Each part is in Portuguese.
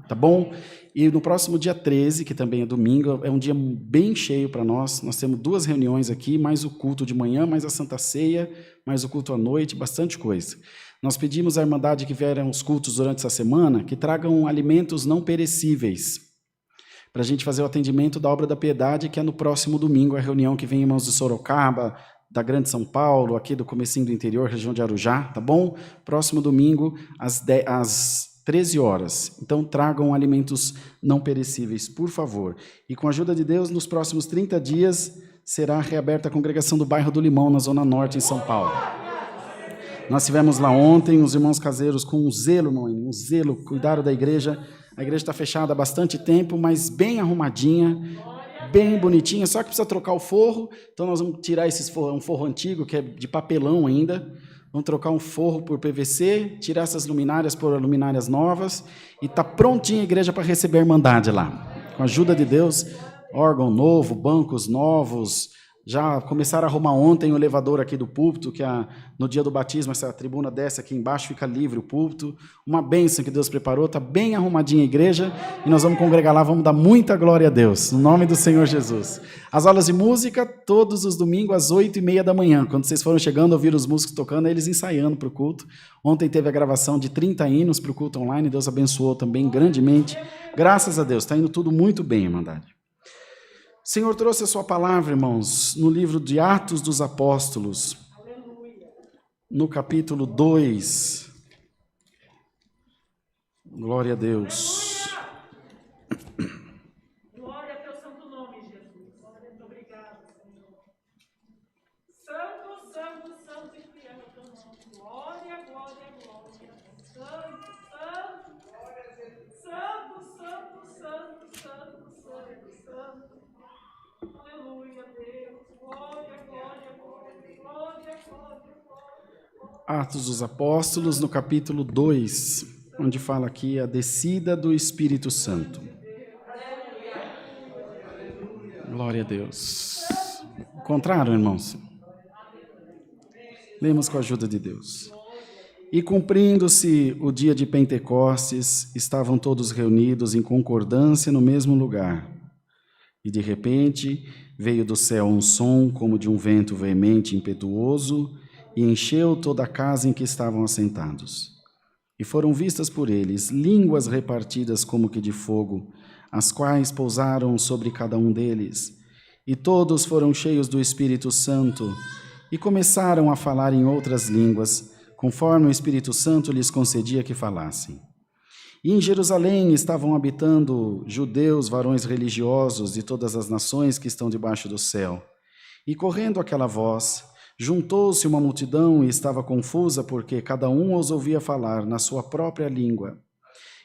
tá bom? E no próximo dia 13, que também é domingo, é um dia bem cheio para nós. Nós temos 2 reuniões aqui, mais o culto de manhã, mais a Santa Ceia, mais o culto à noite, bastante coisa. Nós pedimos à Irmandade que vieram os cultos durante essa semana, que tragam alimentos não perecíveis, para a gente fazer o atendimento da Obra da Piedade, que é no próximo domingo, a reunião que vem irmãos de Sorocaba, da Grande São Paulo, aqui do comecinho do interior, região de Arujá, tá bom? Próximo domingo, às 13 horas. Então, tragam alimentos não perecíveis, por favor. E com a ajuda de Deus, nos próximos 30 dias, será reaberta a congregação do bairro do Limão, na Zona Norte, em São Paulo. Nós estivemos lá ontem, os irmãos caseiros com um zelo, um zelo, cuidaram da igreja. A igreja está fechada há bastante tempo, mas bem arrumadinha, bem bonitinha, só que precisa trocar o forro. Então nós vamos tirar esse forro, um forro antigo, que é de papelão ainda. Vamos trocar um forro por PVC, tirar essas luminárias por luminárias novas, e está prontinha a igreja para receber a Irmandade lá. Com a ajuda de Deus, órgão novo, bancos novos. Já começaram a arrumar ontem o elevador aqui do púlpito, que no dia do batismo, essa tribuna desce aqui embaixo, fica livre o púltito. Uma bênção que Deus preparou, está bem arrumadinha a igreja, e nós vamos congregar lá, vamos dar muita glória a Deus, no nome do Senhor Jesus. As aulas de música, todos os domingos, às 8h30 da manhã. Quando vocês foram chegando, ouviram os músicos tocando, eles ensaiando para o culto. Ontem teve a gravação de 30 hinos para o culto online, Deus abençoou também grandemente. Graças a Deus, está indo tudo muito bem, Irmandade. O Senhor trouxe a sua palavra, irmãos, no livro de Atos dos Apóstolos, no capítulo 2. Glória a Deus. Glória ao teu santo nome, Jesus. Muito obrigado, Senhor. Santo, santo, santo e fiel é o teu nome. Glória, glória, glória. Santo, santo. Glória a Deus. Santo, santo, santo, santo, santo, santo. Aleluia, Deus. Glória, glória, glória, glória, glória, glória. Atos dos Apóstolos, no capítulo 2, onde fala aqui a descida do Espírito Santo. Glória a Deus. Encontraram, irmãos? Lemos com a ajuda de Deus. E cumprindo-se o dia de Pentecostes, estavam todos reunidos em concordância no mesmo lugar. E de repente veio do céu um som como de um vento veemente e impetuoso, e encheu toda a casa em que estavam assentados. E foram vistas por eles línguas repartidas como que de fogo, as quais pousaram sobre cada um deles. E todos foram cheios do Espírito Santo, e começaram a falar em outras línguas, conforme o Espírito Santo lhes concedia que falassem. E em Jerusalém estavam habitando judeus, varões religiosos de todas as nações que estão debaixo do céu. E correndo aquela voz, juntou-se uma multidão e estava confusa, porque cada um os ouvia falar na sua própria língua.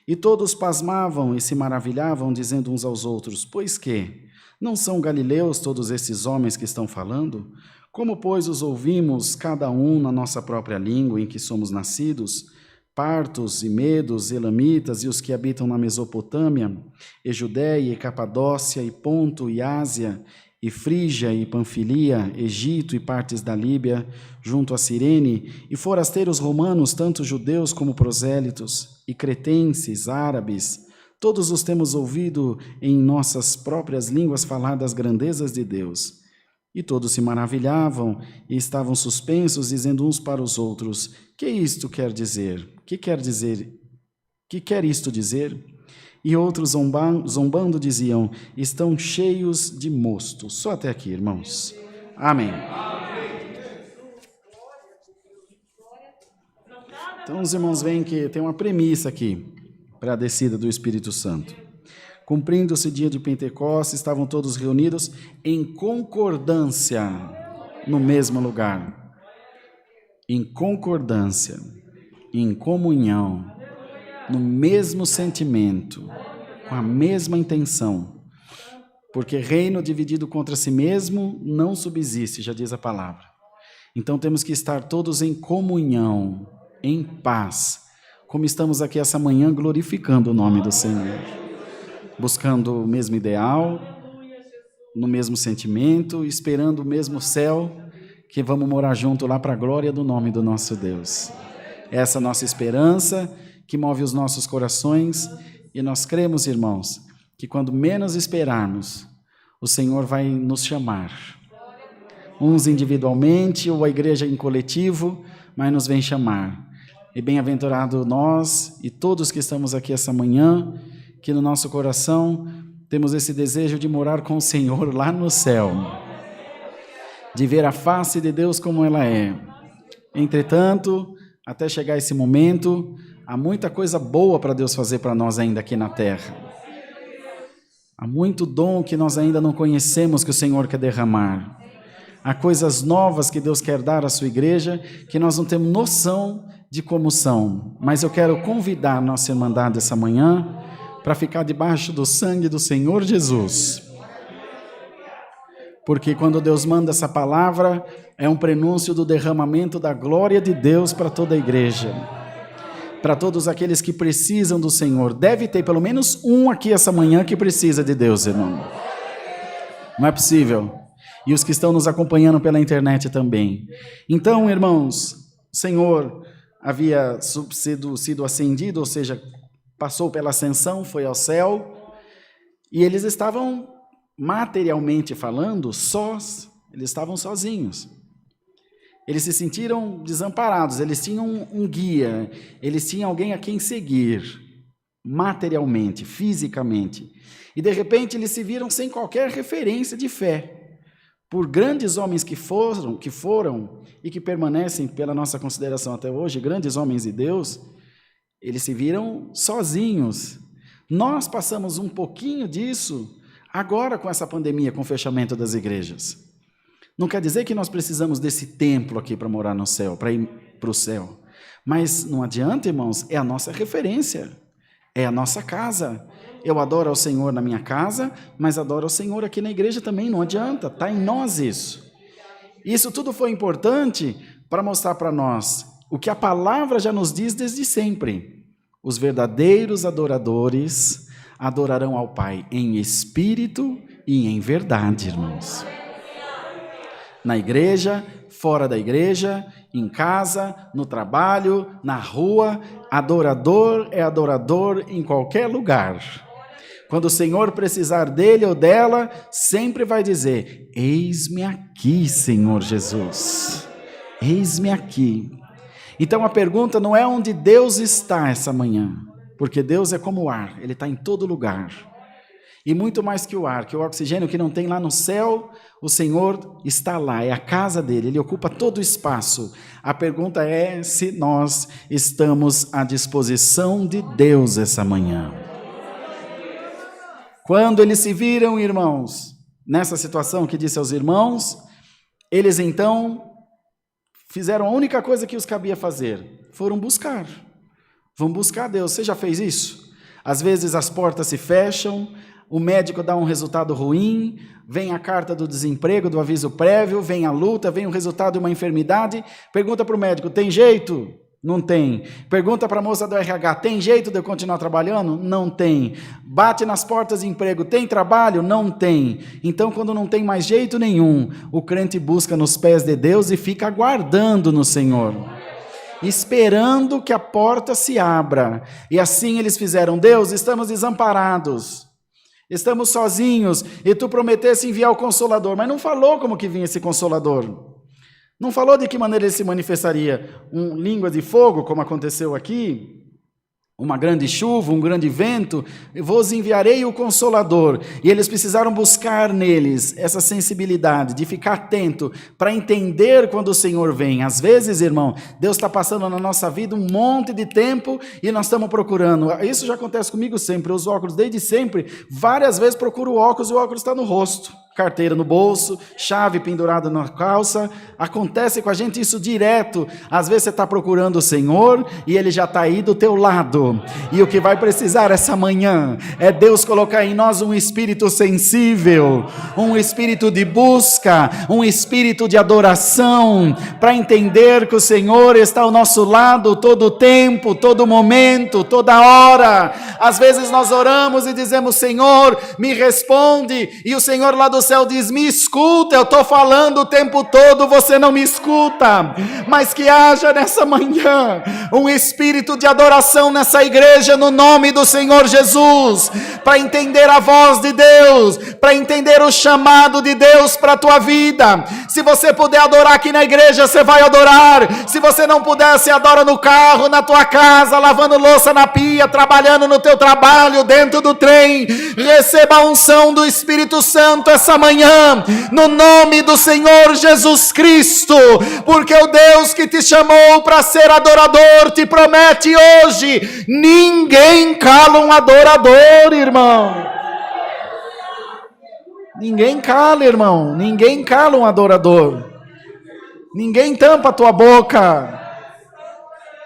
E todos pasmavam e se maravilhavam, dizendo uns aos outros: pois que? Não são galileus todos esses homens que estão falando? Como, pois, os ouvimos cada um na nossa própria língua em que somos nascidos? Partos e medos, elamitas e os que habitam na Mesopotâmia, e Judéia e Capadócia e Ponto e Ásia, e Frígia e Panfilia, Egito e partes da Líbia, junto a Cirene, e forasteiros romanos, tanto judeus como prosélitos, e cretenses, árabes, todos os temos ouvido em nossas próprias línguas falar das grandezas de Deus. E todos se maravilhavam e estavam suspensos, dizendo uns para os outros: que isto quer dizer? Que quer dizer? Que quer isto dizer? E outros, zombando, diziam: estão cheios de mosto. Só até aqui, irmãos. Amém. Então, os irmãos veem que tem uma premissa aqui para a descida do Espírito Santo. Cumprindo-se o dia de Pentecostes, estavam todos reunidos em concordância no mesmo lugar. Em concordância, em comunhão, no mesmo sentimento, com a mesma intenção. Porque reino dividido contra si mesmo não subsiste, já diz a palavra. Então temos que estar todos em comunhão, em paz, como estamos aqui essa manhã glorificando o nome do Senhor. Buscando o mesmo ideal, no mesmo sentimento, esperando o mesmo céu, que vamos morar junto lá para a glória do nome do nosso Deus. Essa é a nossa esperança, que move os nossos corações, E nós cremos, irmãos, que quando menos esperarmos, o Senhor vai nos chamar. Uns individualmente ou a igreja em coletivo, mas nos vem chamar. E bem-aventurado nós e todos que estamos aqui essa manhã, que no nosso coração temos esse desejo de morar com o Senhor lá no céu, de ver a face de Deus como ela é. Entretanto, até chegar esse momento, há muita coisa boa para Deus fazer para nós ainda aqui na terra. Há muito dom que nós ainda não conhecemos que o Senhor quer derramar. Há coisas novas que Deus quer dar à sua igreja que nós não temos noção de como são. Mas eu quero convidar a nossa irmandade essa manhã para ficar debaixo do sangue do Senhor Jesus. Porque quando Deus manda essa palavra, é um prenúncio do derramamento da glória de Deus para toda a igreja. Para todos aqueles que precisam do Senhor. Deve ter pelo menos um aqui essa manhã que precisa de Deus, irmão. Não é possível. E os que estão nos acompanhando pela internet também. Então, irmãos, o Senhor havia sido ascendido, ou seja, passou pela ascensão, foi ao céu, e eles estavam, materialmente falando, sós, eles estavam sozinhos. Eles se sentiram desamparados, eles tinham um guia, eles tinham alguém a quem seguir, materialmente, fisicamente. E de repente eles se viram sem qualquer referência de fé. Por grandes homens que foram e que permanecem pela nossa consideração até hoje, grandes homens de Deus, eles se viram sozinhos. Nós passamos um pouquinho disso agora com essa pandemia, com o fechamento das igrejas. Não quer dizer que nós precisamos desse templo aqui para morar no céu, para ir para o céu. Mas não adianta, irmãos, é a nossa referência, é a nossa casa. Eu adoro ao Senhor na minha casa, mas adoro ao Senhor aqui na igreja também, não adianta, está em nós isso. Isso tudo foi importante para mostrar para nós o que a palavra já nos diz desde sempre. Os verdadeiros adoradores adorarão ao Pai em espírito e em verdade, irmãos. Na igreja, fora da igreja, em casa, no trabalho, na rua, adorador é adorador em qualquer lugar. Quando o Senhor precisar dele ou dela, sempre vai dizer: eis-me aqui, Senhor Jesus, eis-me aqui. Então a pergunta não é onde Deus está essa manhã, porque Deus é como o ar, Ele está em todo lugar. E muito mais que o ar, que o oxigênio que não tem lá no céu, o Senhor está lá, é a casa dele, Ele ocupa todo o espaço. A pergunta é se nós estamos à disposição de Deus essa manhã. Quando eles se viram, irmãos, nessa situação que disse aos irmãos, eles então fizeram a única coisa que os cabia fazer, foram buscar. Vão buscar Deus. Você já fez isso? Às vezes as portas se fecham, o médico dá um resultado ruim, vem a carta do desemprego, do aviso prévio, vem a luta, vem o resultado de uma enfermidade, pergunta para o médico, tem jeito? Não tem. Pergunta para a moça do RH, tem jeito de eu continuar trabalhando? Não tem. Bate nas portas de emprego, tem trabalho? Não tem. Então, quando não tem mais jeito nenhum, o crente busca nos pés de Deus e fica aguardando no Senhor, esperando que a porta se abra. E assim eles fizeram. Deus, estamos desamparados, estamos sozinhos, e tu prometeste enviar o Consolador, mas não falou como que vinha esse Consolador. Não falou de que maneira ele se manifestaria, língua de fogo, como aconteceu aqui, uma grande chuva, um grande vento, vos enviarei o Consolador. E eles precisaram buscar neles essa sensibilidade, de ficar atento, para entender quando o Senhor vem. Às vezes, irmão, Deus está passando na nossa vida um monte de tempo e nós estamos procurando. Isso já acontece comigo sempre, eu uso óculos desde sempre, várias vezes procuro o óculos e o óculos está no rosto. Carteira no bolso, chave pendurada na calça, acontece com a gente isso direto. Às vezes você está procurando o Senhor e Ele já está aí do teu lado, e o que vai precisar essa manhã é Deus colocar em nós um espírito sensível, um espírito de busca, um espírito de adoração, para entender que o Senhor está ao nosso lado todo o tempo, todo momento, toda hora. Às vezes nós oramos e dizemos, Senhor, me responde, e o Senhor lá do do céu diz: me escuta, eu estou falando o tempo todo, você não me escuta. Mas que haja nessa manhã um espírito de adoração nessa igreja, no nome do Senhor Jesus, para entender a voz de Deus, para entender o chamado de Deus para a tua vida. Se você puder adorar aqui na igreja, você vai adorar. Se você não puder, você adora no carro, na tua casa, lavando louça na pia, trabalhando no teu trabalho, dentro do trem. Receba a unção do Espírito Santo essa manhã, no nome do Senhor Jesus Cristo, porque o Deus que te chamou para ser adorador te promete hoje: ninguém cala um adorador, irmão. Ninguém cala, irmão. Ninguém cala um adorador. Ninguém tampa a tua boca.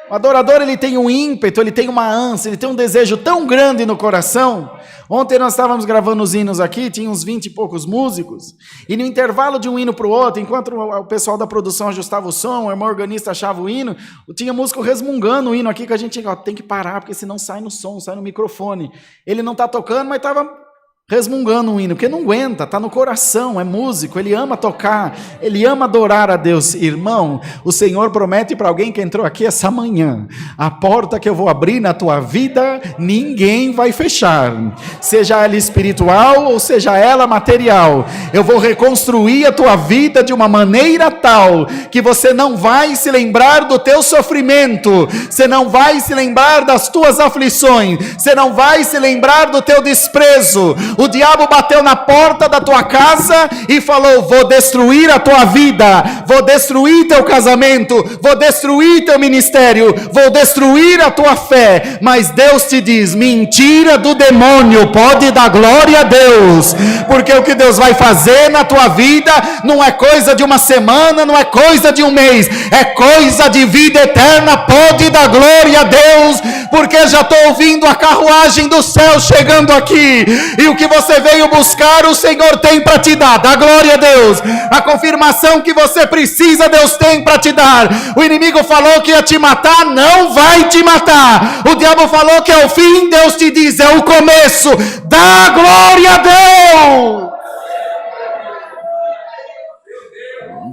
O adorador, ele tem um ímpeto, ele tem uma ânsia, ele tem um desejo tão grande no coração. Ontem nós estávamos gravando os hinos aqui, tinha uns 20 e poucos músicos, e no intervalo de um hino para o outro, enquanto o pessoal da produção ajustava o som, o irmão organista achava o hino, tinha músico resmungando o hino aqui, que a gente tem que parar, porque senão sai no som, sai no microfone. Ele não está tocando, mas estava resmungando um hino, porque não aguenta, está no coração, é músico, ele ama tocar, ele ama adorar a Deus. Irmão, o Senhor promete para alguém que entrou aqui essa manhã: a porta que eu vou abrir na tua vida, ninguém vai fechar, seja ela espiritual ou seja ela material. Eu vou reconstruir a tua vida de uma maneira tal, que você não vai se lembrar do teu sofrimento, você não vai se lembrar das tuas aflições, você não vai se lembrar do teu desprezo. O diabo bateu na porta da tua casa e falou: vou destruir a tua vida, vou destruir teu casamento, vou destruir teu ministério, vou destruir a tua fé. Mas Deus te diz: mentira do demônio, pode dar glória a Deus, porque o que Deus vai fazer na tua vida não é coisa de uma semana, não é coisa de um mês, é coisa de vida eterna. Pode dar glória a Deus, porque já estou ouvindo a carruagem do céu chegando aqui, e o que você veio buscar, o Senhor tem para te dar. Dá glória a Deus. A confirmação que você precisa, Deus tem para te dar. O inimigo falou que ia te matar, não vai te matar. O diabo falou que é o fim, Deus te diz: é o começo. Dá glória a Deus.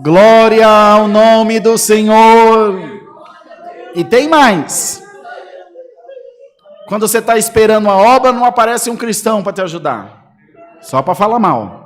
Glória ao nome do Senhor. E tem mais. Quando você está esperando a obra, não aparece um cristão para te ajudar, só para falar mal.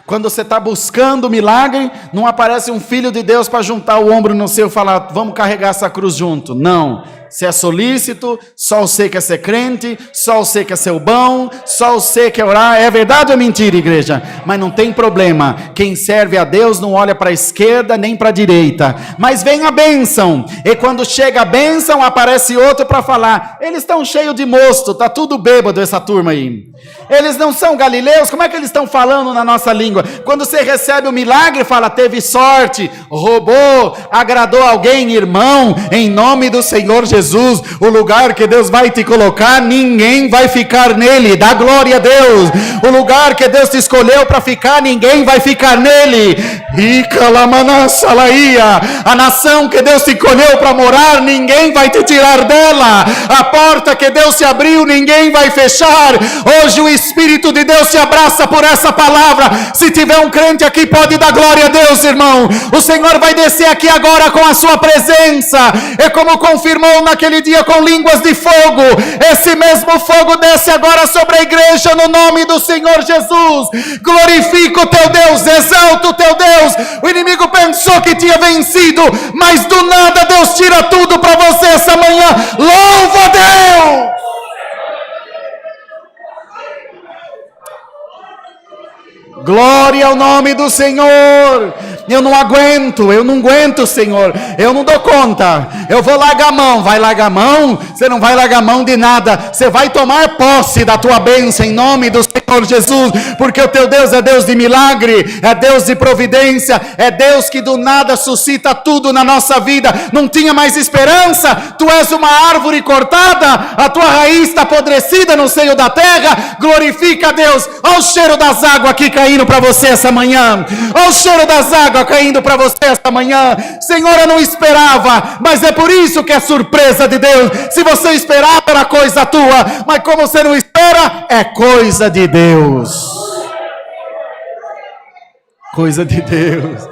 Quando você está buscando o milagre, não aparece um filho de Deus para juntar o ombro no seu e falar: vamos carregar essa cruz junto. Não. Você é solícito, só você quer ser crente, só você quer ser o bom, só você quer orar. É verdade ou é mentira, igreja? Mas não tem problema. Quem serve a Deus não olha para a esquerda nem para a direita. Mas vem a bênção. E quando chega a bênção, aparece outro para falar: eles estão cheios de mosto, está tudo bêbado essa turma aí. Eles não são galileus, como é que eles estão falando na nossa língua? Quando você recebe o milagre, fala: teve sorte, roubou, agradou alguém. Irmão, em nome do Senhor Jesus, o lugar que Deus vai te colocar, ninguém vai ficar nele. Dá glória a Deus. O lugar que Deus te escolheu para ficar, ninguém vai ficar nele. A nação que Deus te escolheu para morar, ninguém vai te tirar dela. A porta que Deus te abriu, ninguém vai fechar. Hoje o Espírito de Deus te abraça por essa palavra. Se tiver um crente aqui, pode dar glória a Deus, irmão. O Senhor vai descer aqui agora com a sua presença. É como confirmou naquele dia com línguas de fogo. Esse mesmo fogo desce agora sobre a igreja, no nome do Senhor Jesus. Glorifica o teu Deus, exalta o teu Deus. O inimigo pensou que tinha vencido, mas do nada Deus tira tudo para você essa manhã. Louva a Deus. Glória ao nome do Senhor. Eu não aguento, Senhor. Eu não dou conta. Eu vou largar a mão. Vai largar a mão? Você não vai largar a mão de nada. Você vai tomar posse da tua bênção em nome do Senhor Jesus. Porque o teu Deus é Deus de milagre, é Deus de providência, é Deus que do nada suscita tudo na nossa vida. Não tinha mais esperança? Tu és uma árvore cortada, a tua raiz está apodrecida no seio da terra. Glorifica a Deus. Olha o cheiro das águas aqui caindo para você essa manhã. Olha o cheiro das águas caindo para você esta manhã. Senhor, eu não esperava, mas é por isso que é surpresa de Deus. Se você esperava, era coisa tua, mas como você não espera, é coisa de Deus. Coisa de Deus.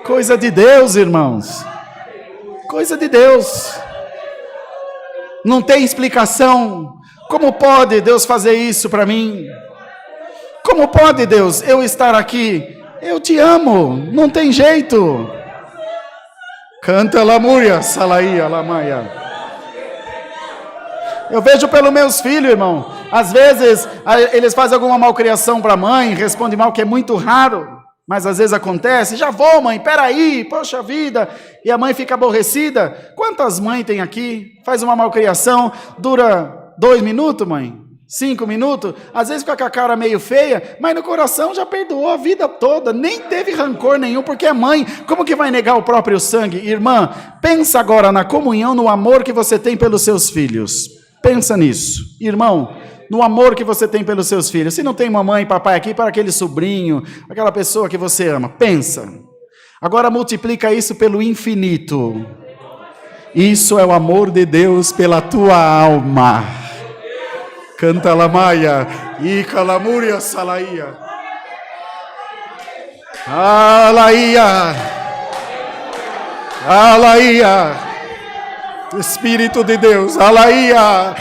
Coisa de Deus, irmãos. Coisa de Deus. Não tem explicação. Como pode Deus fazer isso para mim? Como pode Deus eu estar aqui? Eu te amo, não tem jeito. Canta lamúria, salaía, lamaia. Eu vejo pelos meus filhos, irmão. Às vezes eles fazem alguma malcriação para a mãe, respondem mal, que é muito raro, mas às vezes acontece. Já vou, mãe, peraí, poxa vida. E a mãe fica aborrecida. Quantas mães tem aqui? Faz uma malcriação, dura 2 minutos, mãe? 5 minutos? Às vezes fica com a cara meio feia, mas no coração já perdoou a vida toda, nem teve rancor nenhum, porque é mãe. Como que vai negar o próprio sangue? Irmã, pensa agora na comunhão, no amor que você tem pelos seus filhos. Pensa nisso. Irmão, no amor que você tem pelos seus filhos. Se não tem mamãe e papai aqui, para aquele sobrinho, aquela pessoa que você ama. Pensa. Agora multiplica isso pelo infinito. Isso é o amor de Deus pela tua alma. Canta lamaia, e calamúria salaia. Alaia. Alaia. Espírito de Deus, alaia.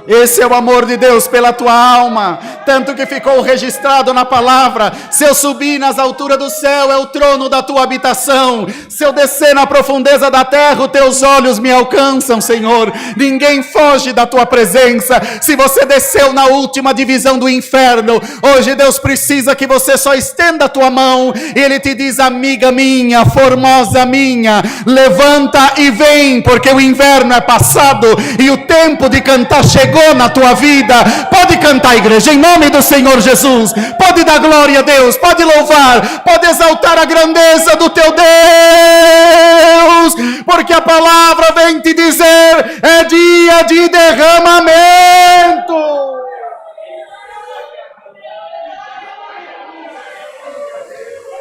Esse é o amor de Deus pela tua alma, tanto que ficou registrado na palavra: se eu subir nas alturas do céu, é o trono da tua habitação. Se eu descer na profundeza da terra, os teus olhos me alcançam, Senhor. Ninguém foge da tua presença. Se você desceu na última divisão do inferno, hoje Deus precisa que você só estenda a tua mão, e Ele te diz: amiga minha, formosa minha, levanta e vem, porque o inverno é passado e o tempo de cantar chegou na tua vida. Pode cantar, igreja, em nome do Senhor Jesus. Pode dar glória a Deus, pode louvar, pode exaltar a grandeza do teu Deus, porque a palavra vem te dizer: é dia de derramamento.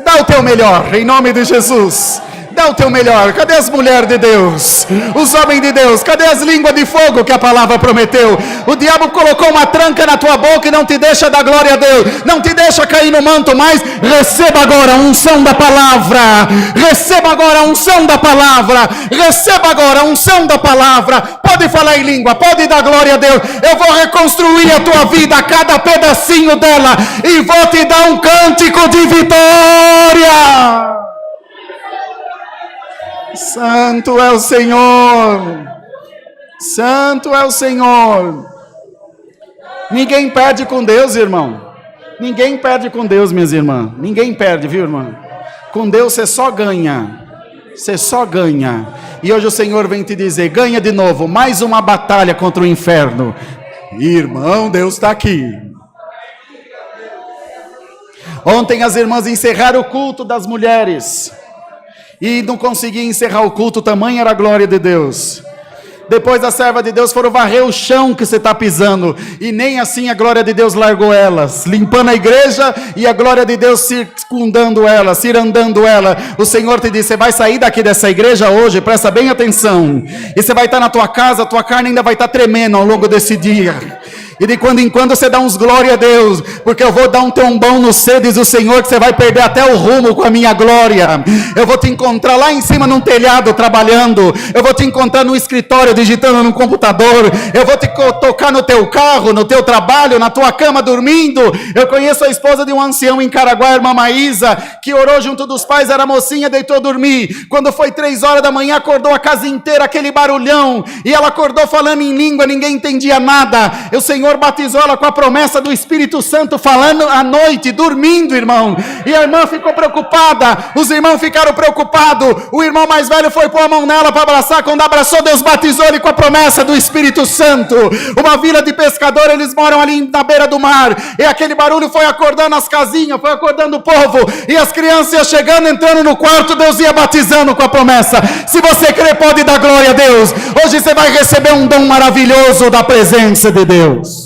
Dá o teu melhor, em nome de Jesus. Dá o teu melhor. Cadê as mulheres de Deus? Os homens de Deus? Cadê as línguas de fogo que a palavra prometeu? O diabo colocou uma tranca na tua boca e não te deixa dar glória a Deus, não te deixa cair no manto mais. Receba agora a unção da palavra. Receba agora a unção da palavra. Receba agora a unção da palavra. Pode falar em língua, pode dar glória a Deus. Eu vou reconstruir a tua vida, cada pedacinho dela, e vou te dar um cântico de vitória. Santo é o Senhor, Santo é o Senhor. Ninguém perde com Deus, irmão. Ninguém perde com Deus, minhas irmãs. Ninguém perde, viu, irmã? Com Deus você só ganha. Você só ganha. E hoje o Senhor vem te dizer: ganha de novo, mais uma batalha contra o inferno. Irmão, Deus está aqui. Ontem as irmãs encerraram o culto das mulheres e não conseguia encerrar o culto, tamanha era a glória de Deus. Depois a serva de Deus foram varrer o chão que você está pisando, e nem assim a glória de Deus largou elas, limpando a igreja e a glória de Deus circundando ela, cirandando ela. O Senhor te disse: você vai sair daqui dessa igreja hoje, presta bem atenção, e você vai estar na tua casa, a tua carne ainda vai estar tremendo ao longo desse dia. E de quando em quando você dá uns glória a Deus, porque eu vou dar um tombão no céu, diz o Senhor, que você vai perder até o rumo com a minha glória. Eu vou te encontrar lá em cima num telhado trabalhando, eu vou te encontrar no escritório digitando no computador, eu vou te tocar no teu carro, no teu trabalho, na tua cama dormindo. Eu conheço a esposa de um ancião em Caraguá, a irmã Maísa, que orou junto dos pais, era mocinha, deitou a dormir. Quando foi 3 horas da manhã, acordou a casa inteira, aquele barulhão, e ela acordou falando em língua, ninguém entendia nada. O Senhor batizou ela com a promessa do Espírito Santo, falando à noite, dormindo, irmão. E a irmã ficou preocupada, os irmãos ficaram preocupados. O irmão mais velho foi pôr a mão nela para abraçar. Quando abraçou, Deus batizou ele com a promessa do Espírito Santo. Uma vila de pescadores, eles moram ali na beira do mar, e aquele barulho foi acordando as casinhas, foi acordando o povo, e as crianças iam chegando, entrando no quarto, Deus ia batizando com a promessa. Se você crê, pode dar glória a Deus. Hoje você vai receber um dom maravilhoso da presença de Deus.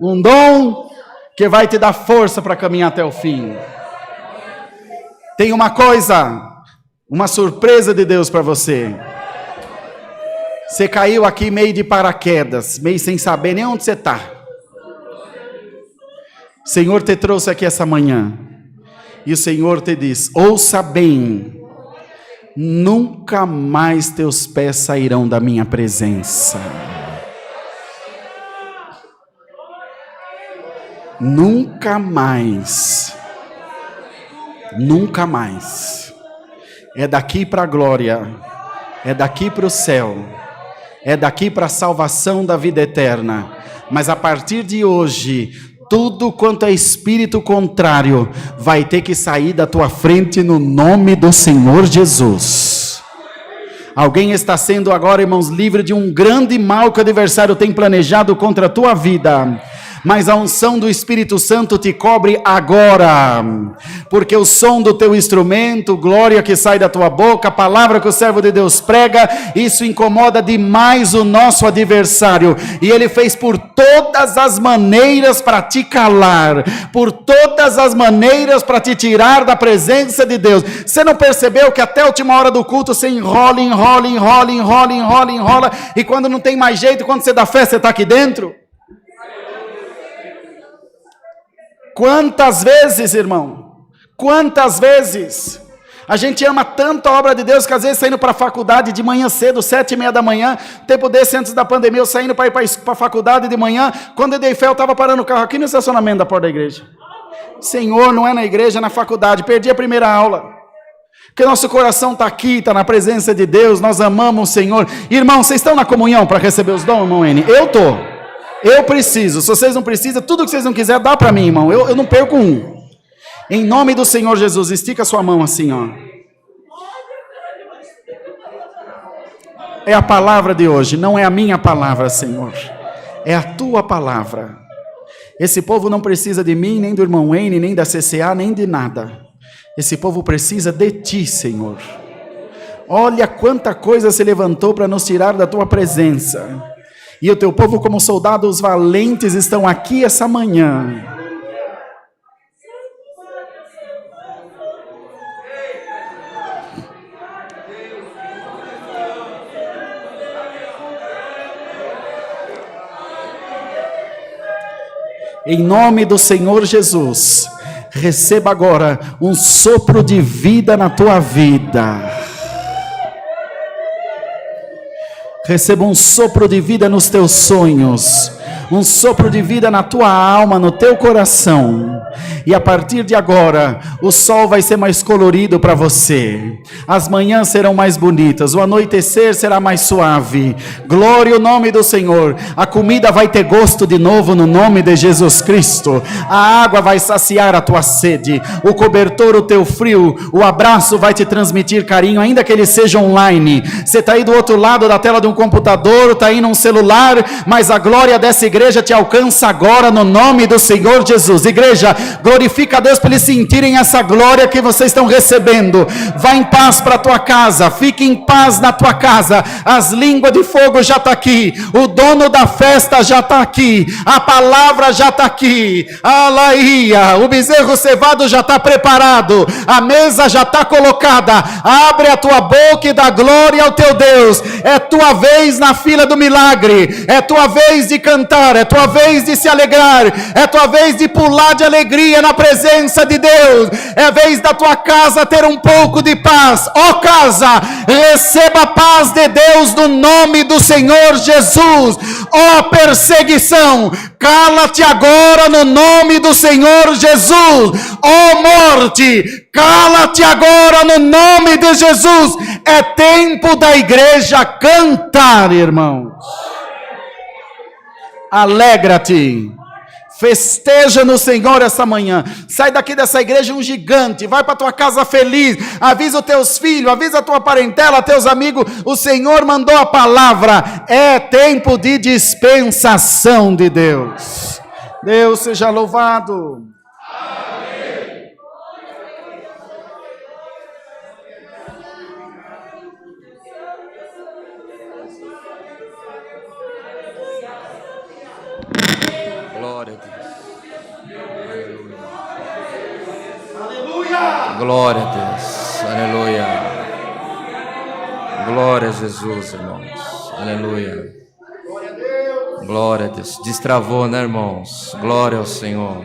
Um dom que vai te dar força para caminhar até o fim. Tem uma coisa, uma surpresa de Deus para você. Você caiu aqui meio de paraquedas, meio sem saber nem onde você está. O Senhor te trouxe aqui essa manhã. E o Senhor te diz: ouça bem, nunca mais teus pés sairão da minha presença. Nunca mais. Nunca mais. É daqui para a glória. É daqui para o céu. É daqui para a salvação da vida eterna. Mas a partir de hoje, tudo quanto é espírito contrário vai ter que sair da tua frente no nome do Senhor Jesus. Alguém está sendo agora, irmãos, livre de um grande mal que o adversário tem planejado contra a tua vida. Mas a unção do Espírito Santo te cobre agora, porque o som do teu instrumento, glória que sai da tua boca, a palavra que o servo de Deus prega, isso incomoda demais o nosso adversário, e ele fez por todas as maneiras para te calar, por todas as maneiras para te tirar da presença de Deus. Você não percebeu que até a última hora do culto você enrola, e quando não tem mais jeito, quando você dá fé, você está aqui dentro? Quantas vezes, irmão? Quantas vezes? A gente ama tanto a obra de Deus que às vezes saindo para a faculdade de manhã cedo, 7:30 da manhã, tempo desse antes da pandemia, eu saindo para ir para a faculdade de manhã, quando eu dei fé eu estava parando o carro aqui no estacionamento da porta da igreja. Senhor, não é na igreja, é na faculdade, perdi a primeira aula. Porque nosso coração está aqui, está na presença de Deus, nós amamos o Senhor. Irmão, vocês estão na comunhão para receber os dons, irmão N? Eu estou. Eu preciso. Se vocês não precisam, tudo que vocês não quiserem, dá para mim, irmão. Eu não perco um. Em nome do Senhor Jesus, estica a sua mão assim, ó. É a palavra de hoje, não é a minha palavra, Senhor. É a tua palavra. Esse povo não precisa de mim, nem do irmão N, nem da CCA, nem de nada. Esse povo precisa de ti, Senhor. Olha quanta coisa se levantou para nos tirar da tua presença. E o teu povo, como soldados valentes, estão aqui essa manhã. Em nome do Senhor Jesus, receba agora um sopro de vida na tua vida. Receba um sopro de vida nos teus sonhos, um sopro de vida na tua alma, no teu coração. E a partir de agora, o sol vai ser mais colorido para você. As manhãs serão mais bonitas, o anoitecer será mais suave. Glória ao nome do Senhor. A comida vai ter gosto de novo no nome de Jesus Cristo. A água vai saciar a tua sede. O cobertor, o teu frio, o abraço vai te transmitir carinho, ainda que ele seja online. Você está aí do outro lado da tela de um computador, está aí num celular, mas a glória dessa igreja te alcança agora no nome do Senhor Jesus. Igreja, glorifica a Deus para eles sentirem essa glória que vocês estão recebendo. Vai em paz para a tua casa, fique em paz na tua casa. As línguas de fogo já está aqui, o dono da festa já está aqui, a palavra já está aqui, alaia, o bezerro cevado já está preparado, a mesa já está colocada. Abre a tua boca e dá glória ao teu Deus. É tua vez na fila do milagre, é tua vez de cantar, é tua vez de se alegrar, é tua vez de pular de alegria na presença de Deus. É a vez da tua casa ter um pouco de paz. Ó casa, receba a paz de Deus no nome do Senhor Jesus. Ó perseguição, cala-te agora no nome do Senhor Jesus. Ó morte, cala-te agora no nome de Jesus. É tempo da igreja cantar, irmãos. Alegra-te. Festeja no Senhor essa manhã. Sai daqui dessa igreja um gigante. Vai para tua casa feliz. Avisa os teus filhos, avisa a tua parentela, teus amigos. O Senhor mandou a palavra. É tempo de dispensação de Deus. Deus seja louvado. Glória a Deus. Aleluia. Glória a Deus. Aleluia. Glória a Jesus, irmãos. Aleluia. Glória a Deus. Destravou, né, irmãos? Glória ao Senhor.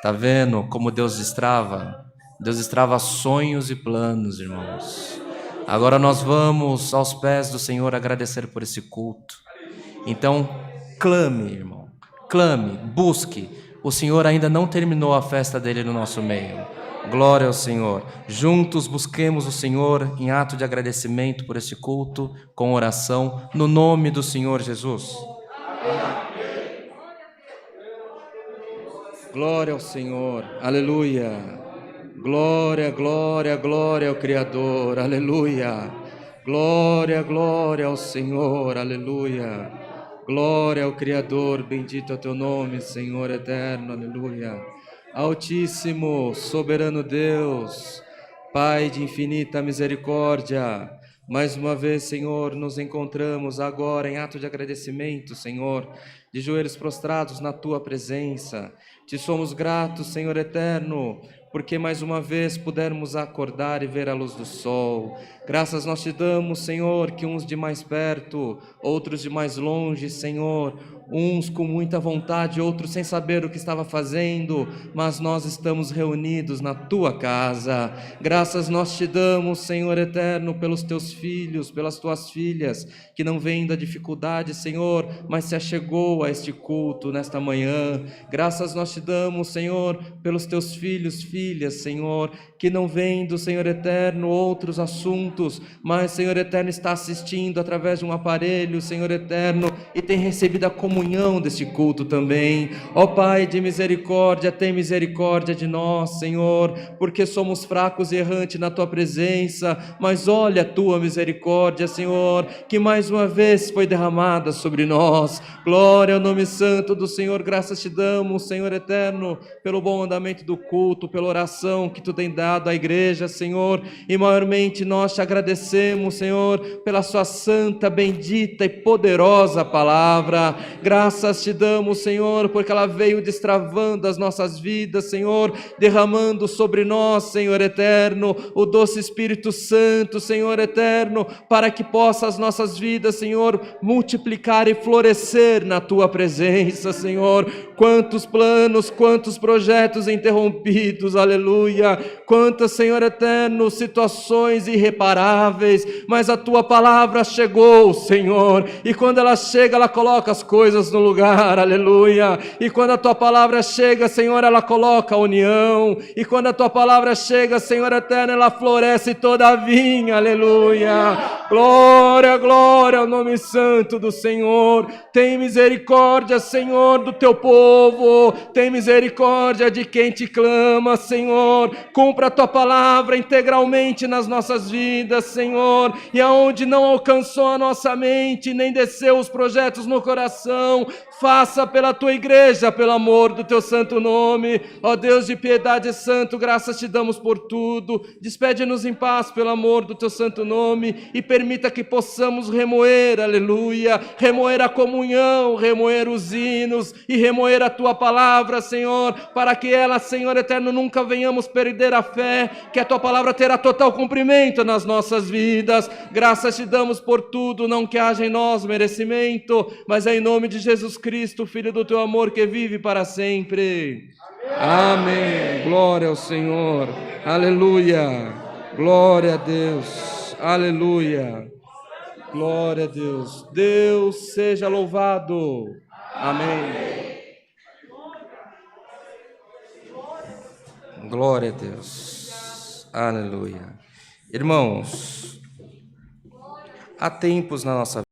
Tá vendo como Deus destrava? Deus destrava sonhos e planos, irmãos. Agora nós vamos aos pés do Senhor agradecer por esse culto. Então, clame, irmão. Clame, busque. O Senhor ainda não terminou a festa dele no nosso meio. Glória ao Senhor. Juntos busquemos o Senhor em ato de agradecimento por este culto, com oração, no nome do Senhor Jesus. Glória ao Senhor. Aleluia. Glória, glória, glória ao Criador. Aleluia. Glória, glória ao Senhor. Aleluia. Glória ao Criador. Bendito é o teu nome, Senhor eterno. Aleluia. Altíssimo, soberano Deus, Pai de infinita misericórdia, mais uma vez, Senhor, nos encontramos agora em ato de agradecimento, Senhor, de joelhos prostrados na Tua presença. Te somos gratos, Senhor eterno, porque mais uma vez pudermos acordar e ver a luz do sol. Graças nós te damos, Senhor, que uns de mais perto, outros de mais longe, Senhor, uns com muita vontade, outros sem saber o que estava fazendo, mas nós estamos reunidos na Tua casa. Graças nós te damos, Senhor eterno, pelos Teus filhos, pelas Tuas filhas, que não vêm da dificuldade, Senhor, mas se achegou a este culto nesta manhã. Graças nós te damos, Senhor, pelos Teus filhos, filhas, Senhor, que não vêm do Senhor eterno outros assuntos, mas, Senhor eterno, está assistindo através de um aparelho, Senhor eterno, e tem recebido a comunhão deste culto também. Ó Pai de misericórdia, tem misericórdia de nós, Senhor, porque somos fracos e errantes na Tua presença, mas olha a Tua misericórdia, Senhor, que mais uma vez foi derramada sobre nós. Glória ao nome santo do Senhor. Graças te damos, Senhor eterno, pelo bom andamento do culto, pela oração que Tu tem dado à igreja, Senhor, e maiormente nós te agradecemos, Senhor, pela sua santa, bendita e poderosa palavra. Graças te damos, Senhor, porque ela veio destravando as nossas vidas, Senhor, derramando sobre nós, Senhor eterno, o doce Espírito Santo, Senhor eterno, para que possa as nossas vidas, Senhor, multiplicar e florescer na Tua presença, Senhor. Quantos planos, quantos projetos interrompidos, aleluia, quantas, Senhor eterno, situações irreparáveis, mas a Tua palavra chegou, Senhor, e quando ela chega, ela coloca as coisas no lugar, aleluia, e quando a Tua palavra chega, Senhor, ela coloca a união, e quando a Tua palavra chega, Senhor eterno, ela floresce toda a vinha, aleluia. Glória, glória ao nome santo do Senhor. Tem misericórdia, Senhor, do Teu povo, tem misericórdia de quem te clama, Senhor. Cumpra a Tua palavra integralmente nas nossas vidas, Senhor, e aonde não alcançou a nossa mente, nem desceu os projetos no coração, faça pela Tua igreja, pelo amor do Teu santo nome. Ó Deus de piedade santo, graças te damos por tudo. Despede-nos em paz pelo amor do Teu santo nome e permita que possamos remoer, aleluia, remoer a comunhão, remoer os hinos e remoer a Tua palavra, Senhor, para que ela, Senhor eterno, nunca venhamos perder a fé, que a Tua palavra terá total cumprimento nas nossas vidas. Graças te damos por tudo, não que haja em nós merecimento, mas é em nome de Jesus Cristo, Filho do Teu amor, que vive para sempre. Amém. Glória ao Senhor. Aleluia. Glória a Deus. Aleluia. Glória a Deus. Deus seja louvado. Amém. Glória a Deus. Aleluia. Irmãos, há tempos na nossa